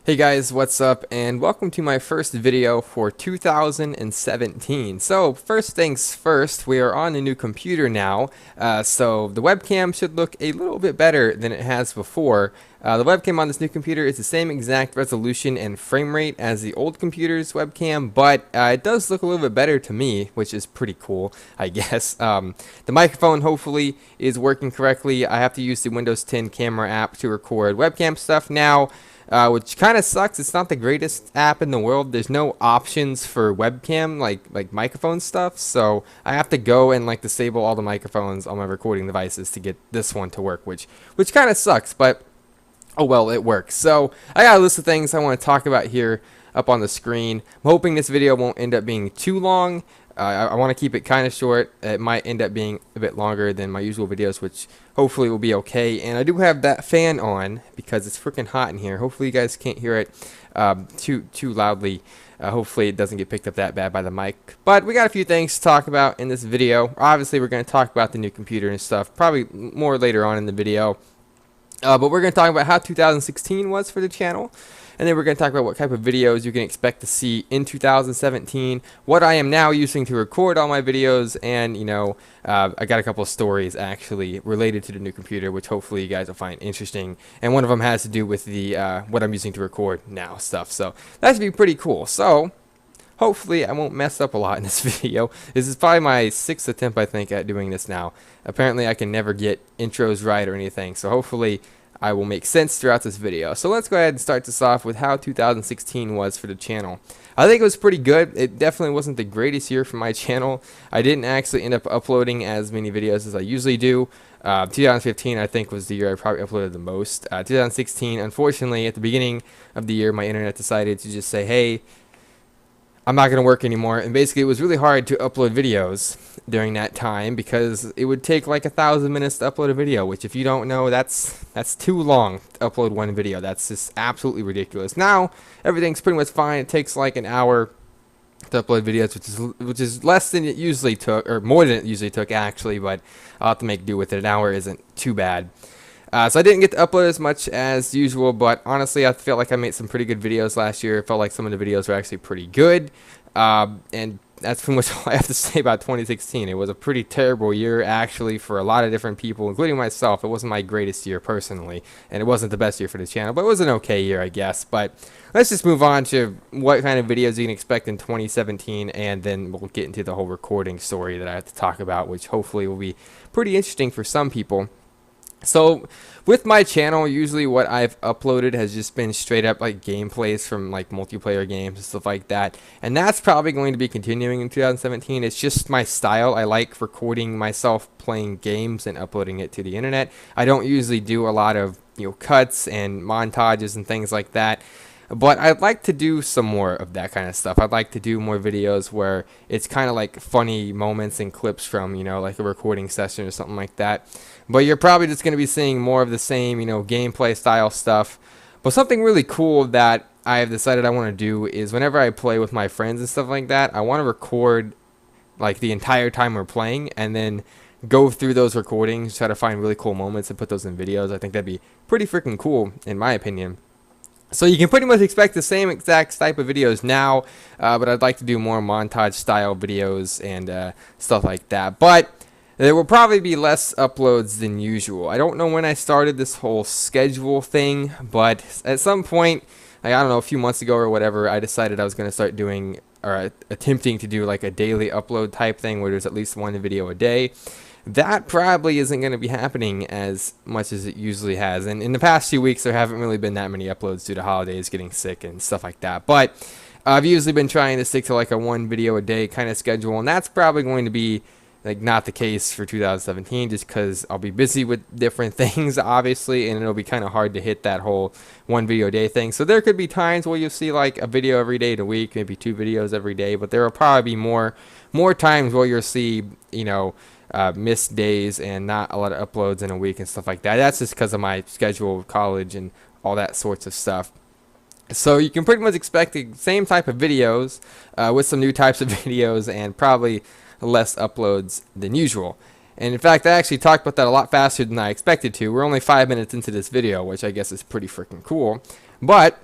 Hey guys, what's up, and welcome to my first video for 2017. So first things first, we are on a new computer now, so the webcam should look a little bit better than it has before. The webcam on this new computer is the same exact resolution and frame rate as the old computer's webcam, but it does look a little bit better to me, which is pretty cool, I guess. The microphone hopefully is working correctly. I have to use the Windows 10 camera app to record webcam stuff now. Which kind of sucks. It's not the greatest app in the world. There's no options for webcam like microphone stuff, so I have to go and disable all the microphones on my recording devices to get this one to work, which kind of sucks, but oh well, it works. So I got a list of things I want to talk about here up on the screen. I'm hoping this video won't end up being too long. I want to keep it kind of short. It might end up being a bit longer than my usual videos, which hopefully will be okay. And I do have that fan on because it's freaking hot in here. Hopefully you guys can't hear it too loudly. Hopefully it doesn't get picked up that bad by the mic. But we got a few things to talk about in this video. Obviously we're going to talk about the new computer and stuff probably more later on in the video. But we're going to talk about how 2016 was for the channel. And then we're going to talk about what type of videos you can expect to see in 2017, what I am now using to record all my videos, and, I got a couple of stories actually related to the new computer, which hopefully you guys will find interesting. And one of them has to do with the what I'm using to record now stuff. So that should be pretty cool. So hopefully I won't mess up a lot in this video. This is probably my 6th attempt, I think, at doing this now. Apparently I can never get intros right or anything, so hopefully I will make sense throughout this video. So let's go ahead and start this off with how 2016 was for the channel. I think it was pretty good. It definitely wasn't the greatest year for my channel. I didn't actually end up uploading as many videos as I usually do. 2015 I think was the year I probably uploaded the most. 2016, unfortunately, at the beginning of the year, my internet decided to just say, hey, I'm not going to work anymore, and basically it was really hard to upload videos during that time because it would take like 1,000 minutes to upload a video, which if you don't know, that's too long to upload one video. That's just absolutely ridiculous. Now everything's pretty much fine. It takes like an hour to upload videos, which is less than it usually took, or more than it usually took actually, but I'll have to make do with it. An hour isn't too bad. So I didn't get to upload as much as usual, but honestly I feel like I made some pretty good videos last year. It felt like some of the videos were actually pretty good, and that's pretty much all I have to say about 2016. It was a pretty terrible year actually for a lot of different people, including myself. It wasn't my greatest year personally, and it wasn't the best year for the channel, but it was an okay year, I guess. But let's just move on to what kind of videos you can expect in 2017, and then we'll get into the whole recording story that I have to talk about, which hopefully will be pretty interesting for some people. So with my channel, usually what I've uploaded has just been straight up like gameplays from like multiplayer games and stuff like that, and that's probably going to be continuing in 2017. It's just my style. I like recording myself playing games and uploading it to the internet. I don't usually do a lot of cuts and montages and things like that, but I'd like to do some more of that kind of stuff. I'd like to do more videos where it's kind of like funny moments and clips from, like a recording session or something like that. But you're probably just going to be seeing more of the same, gameplay style stuff. But something really cool that I have decided I want to do is whenever I play with my friends and stuff like that, I want to record like the entire time we're playing and then go through those recordings, try to find really cool moments and put those in videos. I think that'd be pretty freaking cool in my opinion. So you can pretty much expect the same exact type of videos now, but I'd like to do more montage style videos and stuff like that. But there will probably be less uploads than usual. I don't know when I started this whole schedule thing, but at some point, I don't know, a few months ago or whatever, I decided I was going to start doing, or attempting to do like a daily upload type thing where there's at least one video a day. That probably isn't going to be happening as much as it usually has. And in the past few weeks, there haven't really been that many uploads due to holidays, getting sick and stuff like that. But I've usually been trying to stick to like a one video a day kind of schedule, and that's probably going to be like not the case for 2017 just because I'll be busy with different things obviously, and it'll be kind of hard to hit that whole one video a day thing. So there could be times where you'll see like a video every day in a week, maybe 2 videos every day, but there will probably be more times where you'll see missed days and not a lot of uploads in a week and stuff like that. That's just because of my schedule of college and all that sorts of stuff. So you can pretty much expect the same type of videos with some new types of videos and probably less uploads than usual. And in fact, I actually talked about that a lot faster than I expected to. We're only 5 minutes into this video, which I guess is pretty freaking cool. But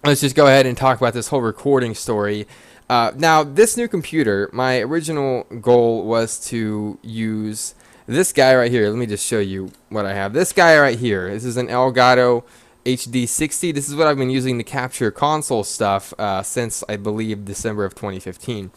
let's just go ahead and talk about this whole recording story. Now, this new computer, my original goal was to use this guy right here. Let me just show you what I have. This guy right here. This is an Elgato HD60. This is what I've been using to capture console stuff since, I believe, December of 2015.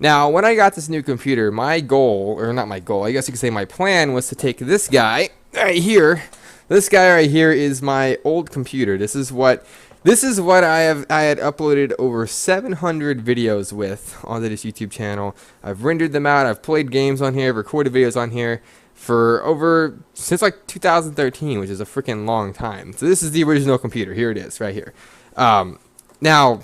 Now, when I got this new computer, my goal, or not my goal, I guess you could say my plan, was to take this guy right here. This guy right here is my old computer. This is what I had uploaded over 700 videos with onto this YouTube channel. I've rendered them out. I've played games on here, recorded videos on here for since like 2013, which is a freaking long time. So this is the original computer. Here it is, right here. Now,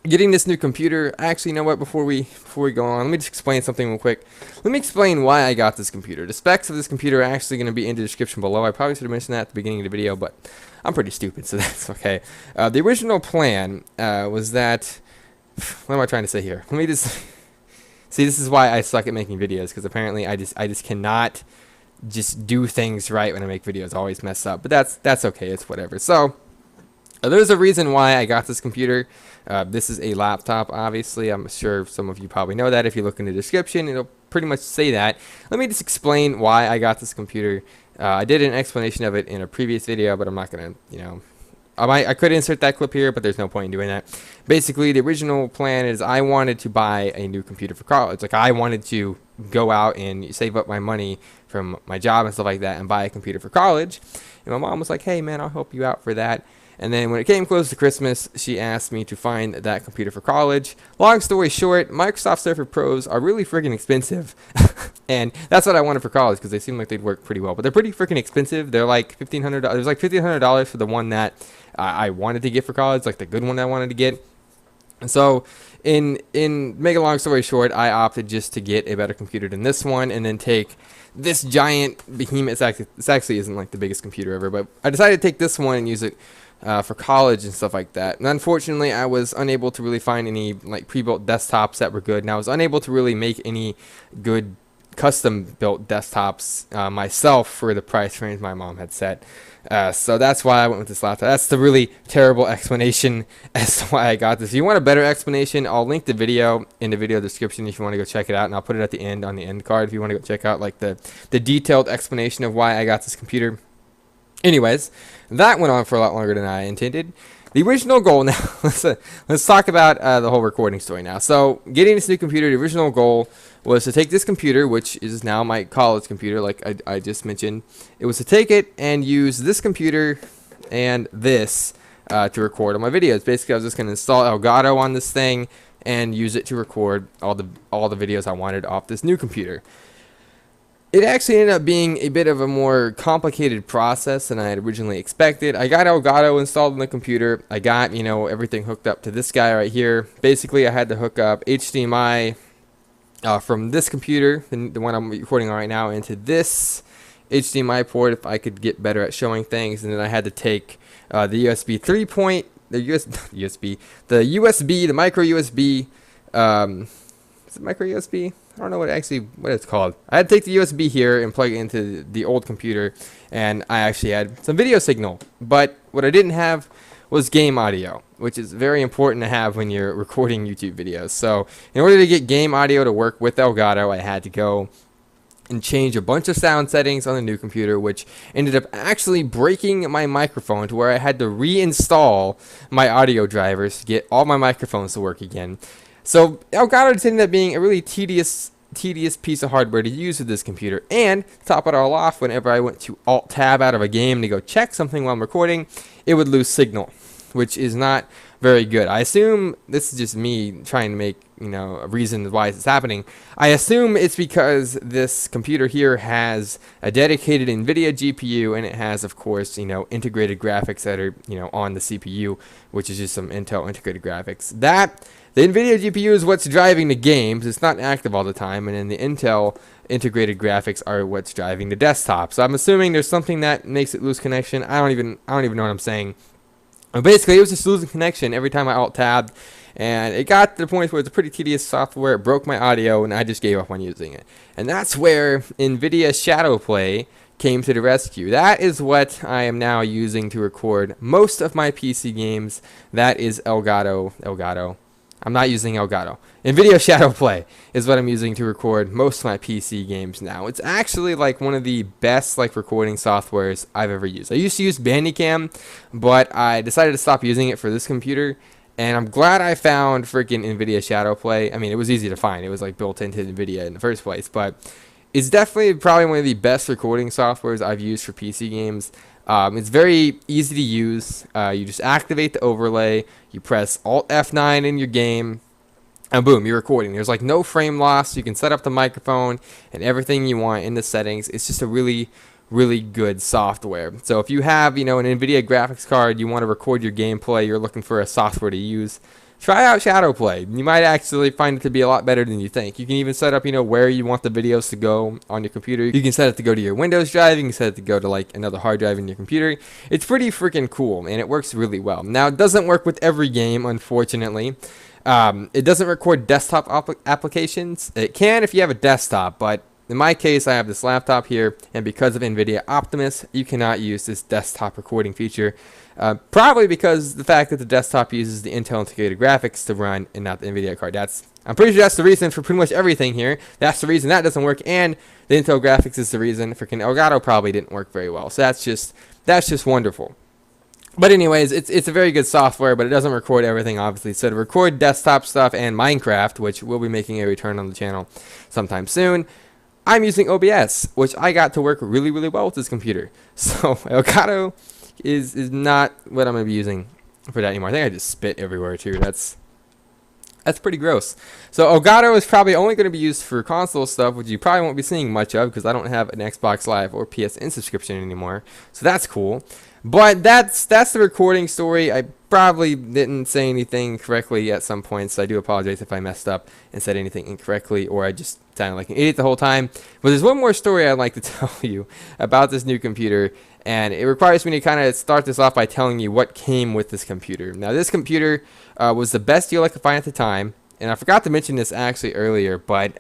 getting this new computer, actually, you know what? Before we go on, let me just explain something real quick. Let me explain why I got this computer. The specs of this computer are actually going to be in the description below. I probably should have mentioned that at the beginning of the video, but I'm pretty stupid, so that's okay. The original plan was that, what am I trying to say here? Let me just see. This is why I suck at making videos, because apparently I just cannot just do things right when I make videos. I always mess up, but that's okay. It's whatever. So there's a reason why I got this computer. This is a laptop, obviously. I'm sure some of you probably know that. If you look in the description, it'll pretty much say that. Let me just explain why I got this computer. I did an explanation of it in a previous video, but I'm not going to, I could insert that clip here, but there's no point in doing that. Basically, the original plan is I wanted to buy a new computer for college. Like, I wanted to go out and save up my money from my job and stuff like that and buy a computer for college. And my mom was like, hey, man, I'll help you out for that. And then when it came close to Christmas, she asked me to find that computer for college. Long story short, Microsoft Surface Pros are really freaking expensive. And that's what I wanted for college, because they seem like they'd work pretty well. But they're pretty freaking expensive. They're like $1,500. It was like $1,500 for the one that I wanted to get for college, like the good one I wanted to get. And so, in make a long story short, I opted just to get a better computer than this one, and then take this giant behemoth. This actually isn't like the biggest computer ever, but I decided to take this one and use it for college and stuff like that. And unfortunately, I was unable to really find any like pre-built desktops that were good, and I was unable to really make any good custom-built desktops myself for the price range my mom had set. So that's why I went with this laptop. That's the really terrible explanation as to why I got this. If you want a better explanation, I'll link the video in the video description if you want to go check it out, and I'll put it at the end on the end card if you want to go check out like the detailed explanation of why I got this computer. Anyways, that went on for a lot longer than I intended. The original goal now, let's talk about the whole recording story now. So, getting this new computer, the original goal was to take this computer, which is now my college computer, like I just mentioned. It was to take it and use this computer and this to record all my videos. Basically, I was just going to install Elgato on this thing and use it to record all the videos I wanted off this new computer. It actually ended up being a bit of a more complicated process than I had originally expected. I got Elgato installed on the computer. I got, everything hooked up to this guy right here. Basically, I had to hook up HDMI from this computer, the one I'm recording on right now, into this HDMI port if I could get better at showing things. And then I had to take the USB 3 point, the micro USB, is it micro USB? I don't know what it's called. I had to take the USB here and plug it into the old computer, and I actually had some video signal. But what I didn't have was game audio, which is very important to have when you're recording YouTube videos. So in order to get game audio to work with Elgato, I had to go and change a bunch of sound settings on the new computer, which ended up actually breaking my microphone to where I had to reinstall my audio drivers to get all my microphones to work again. So Elgato just ended up being a really tedious piece of hardware to use with this computer. And to top it all off, whenever I went to Alt-Tab out of a game to go check something while I'm recording, it would lose signal, which is not very good. I assume this is just me trying to make a reason why it's happening. I assume it's because this computer here has a dedicated Nvidia GPU, and it has, of course, integrated graphics that are on the CPU, which is just some Intel integrated graphics. The Nvidia GPU is what's driving the games. It's not active all the time, and then the Intel integrated graphics are what's driving the desktop. So I'm assuming there's something that makes it lose connection. I don't even know what I'm saying. But basically, it was just losing connection every time I Alt-tabbed, and it got to the point where it's a pretty tedious software. It broke my audio, and I just gave up on using it. And that's where Nvidia Shadowplay came to the rescue. That is what I am now using to record most of my PC games. That is Elgato. I'm not using Elgato. Nvidia Shadowplay is what I'm using to record most of my PC games now. It's actually like one of the best like recording softwares I've ever used. I used to use Bandicam, but I decided to stop using it for this computer. And I'm glad I found freaking Nvidia Shadowplay. I mean, it was easy to find. It was like built into Nvidia in the first place, but it's definitely probably one of the best recording softwares I've used for PC games. It's very easy to use. You just activate the overlay, you press Alt F9 in your game, and boom, you're recording. There's like no frame loss. You can set up the microphone and everything you want in the settings. It's just a really good software. So if you have, an Nvidia graphics card, you want to record your gameplay, you're looking for a software to use, try out Shadowplay. You might actually find it to be a lot better than you think. You can even set up, where you want the videos to go on your computer. You can set it to go to your Windows drive. You can set it to go to like another hard drive in your computer. It's pretty freaking cool, and it works really well. Now, it doesn't work with every game, unfortunately. It doesn't record desktop applications. It can if you have a desktop, but in my case, I have this laptop here, and because of NVIDIA Optimus, you cannot use this desktop recording feature. Probably because the fact that the desktop uses the Intel integrated graphics to run and not the NVIDIA card. I'm pretty sure that's the reason for pretty much everything here. That's the reason that doesn't work, and the Intel graphics is the reason freaking Elgato probably didn't work very well. So that's just wonderful. But anyways, it's a very good software, but it doesn't record everything, obviously. So to record desktop stuff and Minecraft, which will be making a return on the channel sometime soon, I'm using OBS, which I got to work really well with this computer. So Elgato is not what I'm going to be using for that anymore. I think I just spit everywhere too. That's pretty gross. So Elgato is probably only going to be used for console stuff, which you probably won't be seeing much of because I don't have an Xbox Live or PSN subscription anymore. So that's cool. But that's the recording story. I probably didn't say anything correctly at some points, so I do apologize if I messed up and said anything incorrectly or I just sounded like an idiot the whole time. But there's one more story I'd like to tell you about this new computer, and it requires me to kind of start this off by telling you what came with this computer. Now, this computer was the best deal I could find at the time, and I forgot to mention this actually earlier, but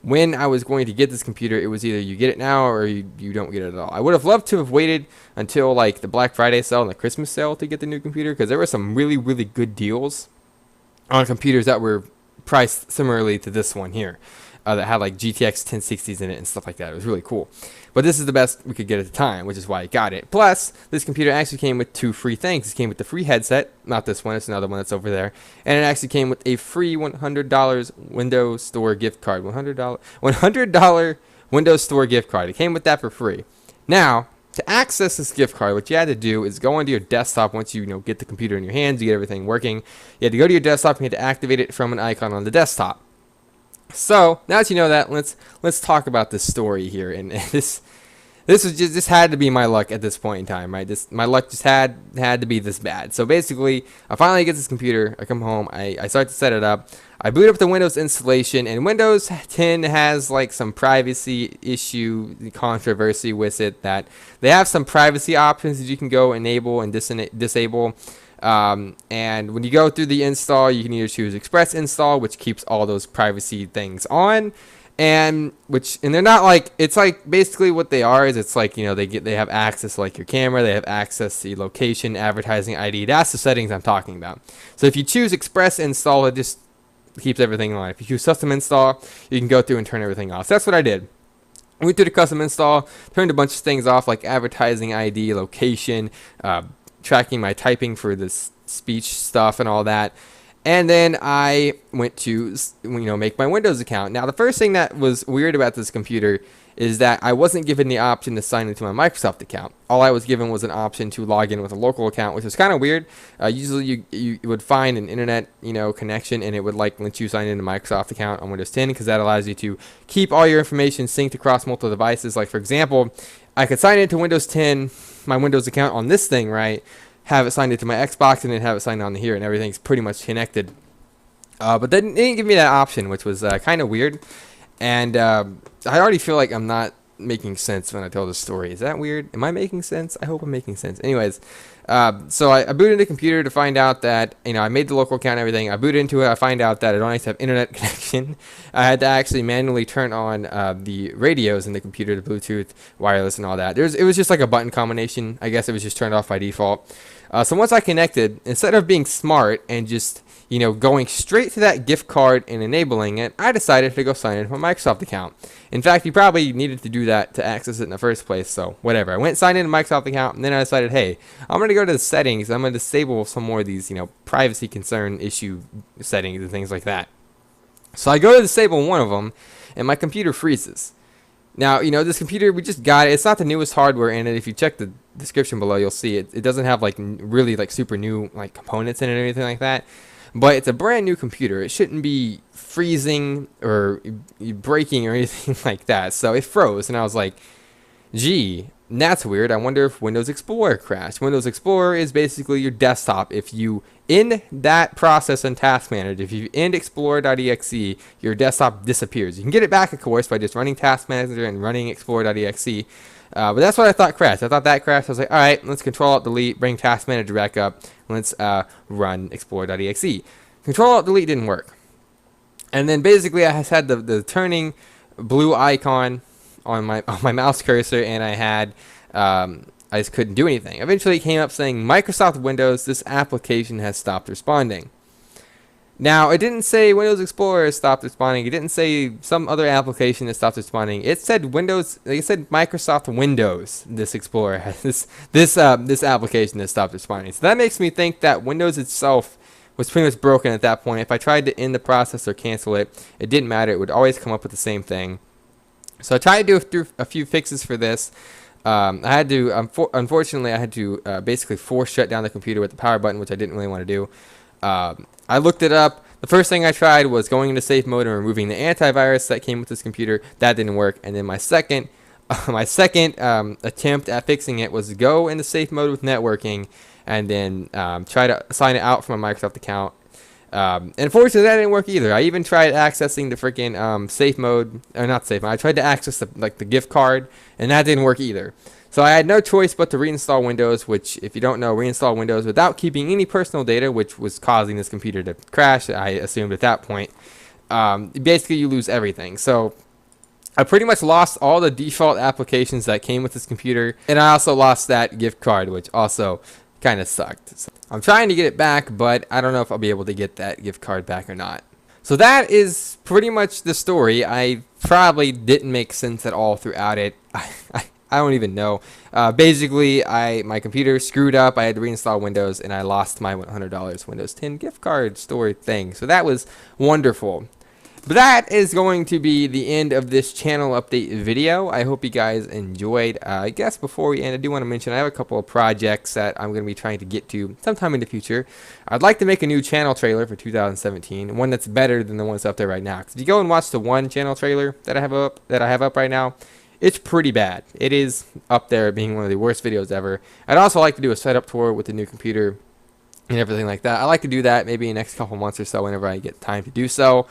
when I was going to get this computer, it was either you get it now or you don't get it at all. I would have loved to have waited until like the Black Friday sale and the Christmas sale to get the new computer because there were some really good deals on computers that were priced similarly to this one here that had like GTX 1060s in it and stuff like that. It was really cool. But this is the best we could get at the time, which is why I got it. Plus, this computer actually came with 2 free things. It came with the free headset, not this one, it's another one that's over there. And it actually came with a free $100 Windows Store gift card. $100 Windows Store gift card. It came with that for free. Now, to access this gift card, what you had to do is go onto your desktop once you get the computer in your hands, you get everything working. You had to go to your desktop and you had to activate it from an icon on the desktop. So now that you know that, let's talk about this story here. And this had to be my luck at this point in time, right? My luck just had to be this bad. So basically, I finally get this computer. I come home. I start to set it up. I boot up the Windows installation, and Windows 10 has like some privacy issue controversy with it, that they have some privacy options that you can go enable and disable. And when you go through the install, you can either choose Express Install, which keeps all those privacy things on, and they're not like, it's like basically what they are is it's like, they have access to like your camera, they have access to your location, advertising ID. That's the settings I'm talking about. So if you choose Express Install, it just keeps everything on. If you choose Custom Install, you can go through and turn everything off. So that's what I did. I went through the Custom Install, turned a bunch of things off like advertising ID, location, tracking my typing for this speech stuff and all that. And then I went to make my Windows account. Now the first thing that was weird about this computer is that I wasn't given the option to sign into my Microsoft account. All I was given was an option to log in with a local account, which was kind of weird. Usually you would find an internet connection, and it would like let you sign into Microsoft account on Windows 10, because that allows you to keep all your information synced across multiple devices. Like for example, I could sign into Windows 10, my Windows account on this thing, right? Have it signed into my Xbox, and then have it signed on here, and everything's pretty much connected. But they didn't give me that option, which was kind of weird. And I already feel like I'm not making sense when I tell this story. Is that weird? Am I making sense? I hope I'm making sense. Anyways, So I booted the computer to find out that, I made the local account and everything. I booted into it. I find out that I don't have internet connection. I had to actually manually turn on the radios in the computer, the Bluetooth, wireless, and all that. It was just like a button combination. I guess it was just turned off by default. So once I connected, instead of being smart and just going straight to that gift card and enabling it, I decided to go sign into my Microsoft account. In fact, you probably needed to do that to access it in the first place, so whatever. I went and signed into my Microsoft account, and then I decided, hey, I'm going to go to the settings. I'm going to disable some more of these, privacy concern issue settings and things like that. So I go to disable one of them, and my computer freezes. Now, this computer, we just got it. It's not the newest hardware in it. If you check the description below, you'll see it. It doesn't have, really, super new, components in it or anything like that. But it's a brand new computer. It shouldn't be freezing or breaking or anything like that. So it froze, and I was like, gee, that's weird. I wonder if Windows Explorer crashed. Windows Explorer is basically your desktop. If you end that process in Task Manager, if you end Explorer.exe, your desktop disappears. You can get it back, of course, by just running Task Manager and running Explorer.exe. But that's what I thought crashed. I thought that crashed. I was like, all right, let's Control-Alt-Delete, bring Task Manager back up. Let's run Explorer.exe. Control-Alt-Delete didn't work. And then basically I had the turning blue icon on my mouse cursor, and I just couldn't do anything. Eventually it came up saying, Microsoft Windows, this application has stopped responding. Now, it didn't say Windows Explorer has stopped responding. It didn't say some other application that stopped responding. It said Microsoft Windows. This Explorer has this application that stopped responding. So that makes me think that Windows itself was pretty much broken at that point. If I tried to end the process or cancel it, it didn't matter. It would always come up with the same thing. So I tried to do a few fixes for this. I had to, unfortunately, I had to basically force shut down the computer with the power button, which I didn't really want to do. I looked it up. The first thing I tried was going into safe mode and removing the antivirus that came with this computer. That didn't work. And then my second attempt at fixing it was to go into safe mode with networking and then try to sign it out from a Microsoft account. And unfortunately, that didn't work either. I even tried accessing the freaking safe mode, or not safe mode. I tried to access the gift card, and that didn't work either. So I had no choice but to reinstall Windows, which, if you don't know, reinstall Windows without keeping any personal data, which was causing this computer to crash, I assumed at that point. Basically, you lose everything. So I pretty much lost all the default applications that came with this computer, and I also lost that gift card, which also kind of sucked. So I'm trying to get it back, but I don't know if I'll be able to get that gift card back or not. So that is pretty much the story. I probably didn't make sense at all throughout it. I don't even know. Basically, my computer screwed up. I had to reinstall Windows, and I lost my $100 Windows 10 gift card story thing. So that was wonderful. But that is going to be the end of this channel update video. I hope you guys enjoyed. I guess before we end, I do want to mention I have a couple of projects that I'm going to be trying to get to sometime in the future. I'd like to make a new channel trailer for 2017, one that's better than the one that's up there right now. Because if you go and watch the one channel trailer that I have up right now, it's pretty bad. It is up there being one of the worst videos ever. I'd also like to do a setup tour with the new computer and everything like that. I like to do that maybe in the next couple months or so whenever I get time to do so.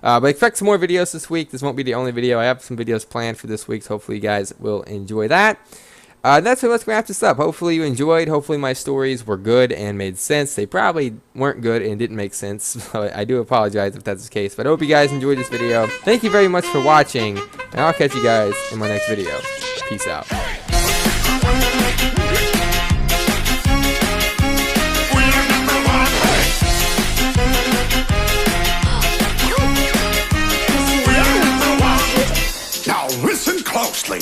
But expect some more videos this week. This won't be the only video. I have some videos planned for this week, so hopefully you guys will enjoy that. That's pretty much going to wrap this up. Hopefully you enjoyed. Hopefully my stories were good and made sense. They probably weren't good and didn't make sense, so I do apologize if that's the case. But I hope you guys enjoyed this video. Thank you very much for watching, and I'll catch you guys in my next video. Peace out. Closely.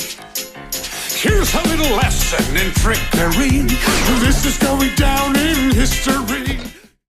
Here's a little lesson in trickery. This is going down in history.